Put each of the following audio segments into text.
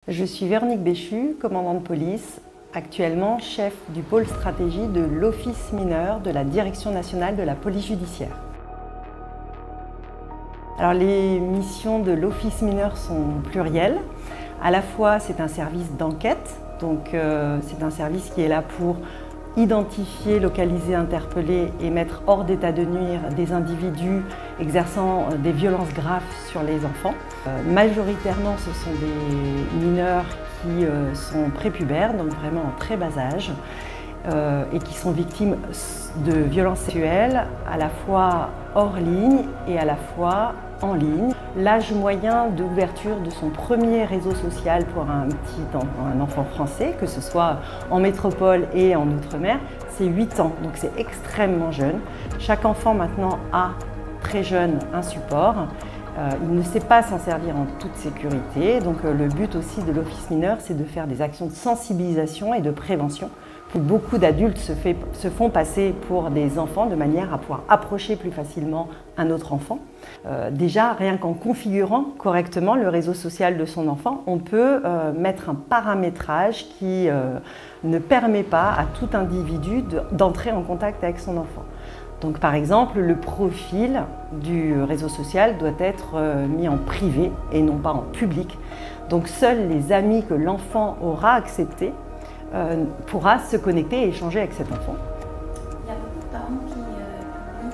Je suis Véronique Béchu, commandant de police, actuellement chef du pôle stratégie de l'Office mineur de la Direction nationale de la police judiciaire. Alors, les missions de l'Office mineur sont plurielles. À la fois, c'est un service d'enquête, donc c'est un service qui est là pour identifier, localiser, interpeller et mettre hors d'état de nuire des individus exerçant des violences graves sur les enfants. Majoritairement, ce sont des mineurs qui sont prépubères, donc vraiment en très bas âge, et qui sont victimes de violences sexuelles à la fois hors ligne et à la fois en ligne. L'âge moyen d'ouverture de son premier réseau social pour un enfant français, que ce soit en métropole et en outre-mer, c'est 8 ans, donc c'est extrêmement jeune. Chaque enfant maintenant a très jeune un support. Il ne sait pas s'en servir en toute sécurité, donc le but aussi de l'Office mineur, c'est de faire des actions de sensibilisation et de prévention. Beaucoup d'adultes se font passer pour des enfants de manière à pouvoir approcher plus facilement un autre enfant. Déjà, rien qu'en configurant correctement le réseau social de son enfant, on peut mettre un paramétrage qui ne permet pas à tout individu d'entrer en contact avec son enfant. Donc, par exemple, le profil du réseau social doit être mis en privé et non pas en public. Donc, seuls les amis que l'enfant aura acceptés pourra se connecter et échanger avec cet enfant. Il y a beaucoup de parents qui publient des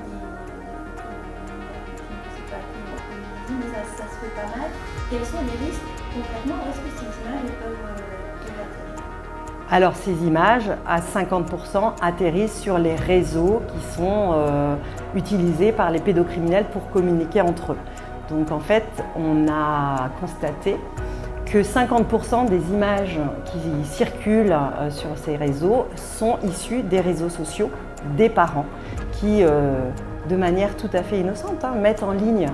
films, mais ça se fait pas mal. Quels sont les risques concrètement? Est-ce que ces images peuvent atterrir? Alors, ces images, à 50%, atterrissent sur les réseaux qui sont utilisés par les pédocriminels pour communiquer entre eux. Donc en fait, on a constaté que 50% des images qui circulent sur ces réseaux sont issues des réseaux sociaux des parents qui, de manière tout à fait innocente, mettent en ligne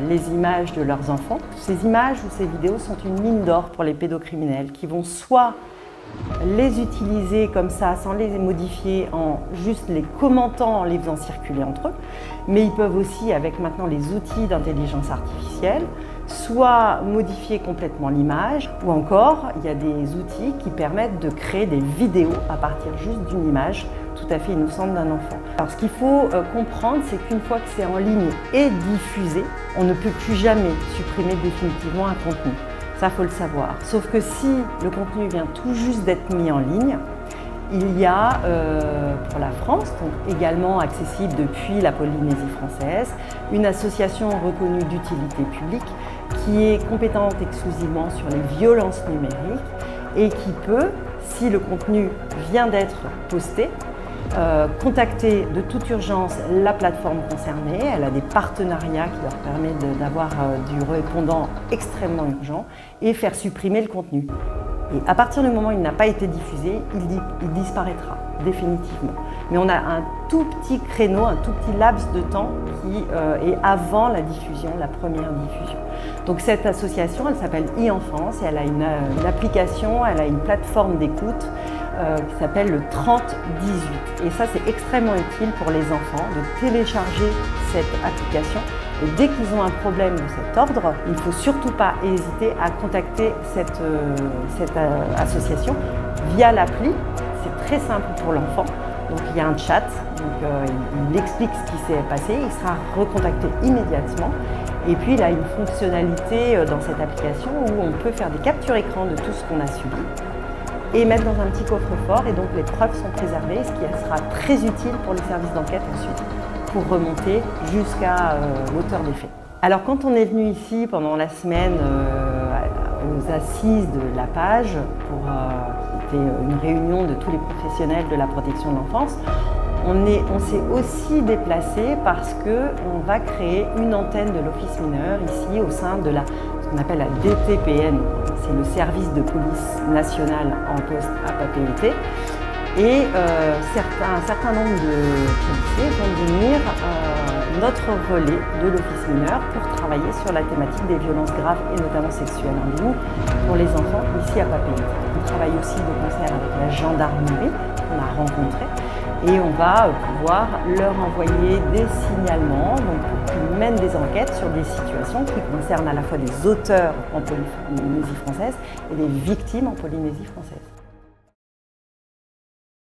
les images de leurs enfants. Ces images ou ces vidéos sont une mine d'or pour les pédocriminels qui vont soit les utiliser comme ça sans les modifier en juste les commentant, en les faisant circuler entre eux, mais ils peuvent aussi, avec maintenant les outils d'intelligence artificielle, soit modifier complètement l'image, ou encore il y a des outils qui permettent de créer des vidéos à partir juste d'une image tout à fait innocente d'un enfant. Alors ce qu'il faut comprendre, c'est qu'une fois que c'est en ligne et diffusé, on ne peut plus jamais supprimer définitivement un contenu. Ça, faut le savoir. Sauf que si le contenu vient tout juste d'être mis en ligne, il y a pour la France, donc également accessible depuis la Polynésie française, une association reconnue d'utilité publique qui est compétente exclusivement sur les violences numériques et qui peut, si le contenu vient d'être posté, contacter de toute urgence la plateforme concernée. Elle a des partenariats qui leur permettent d'avoir du répondant extrêmement urgent et faire supprimer le contenu. Et à partir du moment où il n'a pas été diffusé, il disparaîtra définitivement. Mais on a un tout petit créneau, un tout petit laps de temps qui est avant la diffusion, la première diffusion. Donc cette association, elle s'appelle e-Enfance et elle a une application, elle a une plateforme d'écoute qui s'appelle le 3018. Et ça, c'est extrêmement utile pour les enfants de télécharger cette application. Et dès qu'ils ont un problème de cet ordre, il ne faut surtout pas hésiter à contacter cette association via l'appli. C'est très simple pour l'enfant. Donc il y a un chat, donc, il explique ce qui s'est passé, il sera recontacté immédiatement. Et puis il a une fonctionnalité dans cette application où on peut faire des captures écran de tout ce qu'on a subi et mettre dans un petit coffre-fort, et donc les preuves sont préservées, ce qui sera très utile pour les services d'enquête ensuite, pour remonter jusqu'à l'auteur des faits. Alors quand on est venu ici pendant la semaine aux assises de la page, qui était une réunion de tous les professionnels de la protection de l'enfance, on s'est aussi déplacé parce qu'on va créer une antenne de l'Office mineur ici au sein de ce qu'on appelle la DTPN. C'est le service de police nationale en poste à Papeete. Et un certain nombre de policiers vont devenir notre relais de l'Office mineur pour travailler sur la thématique des violences graves et notamment sexuelles en ligne pour les enfants ici à Papeete. On travaille aussi de concert avec la gendarmerie qu'on a rencontrée Et on va pouvoir leur envoyer des signalements pour qu'ils mènent des enquêtes sur des situations qui concernent à la fois des auteurs en Polynésie française et des victimes en Polynésie française.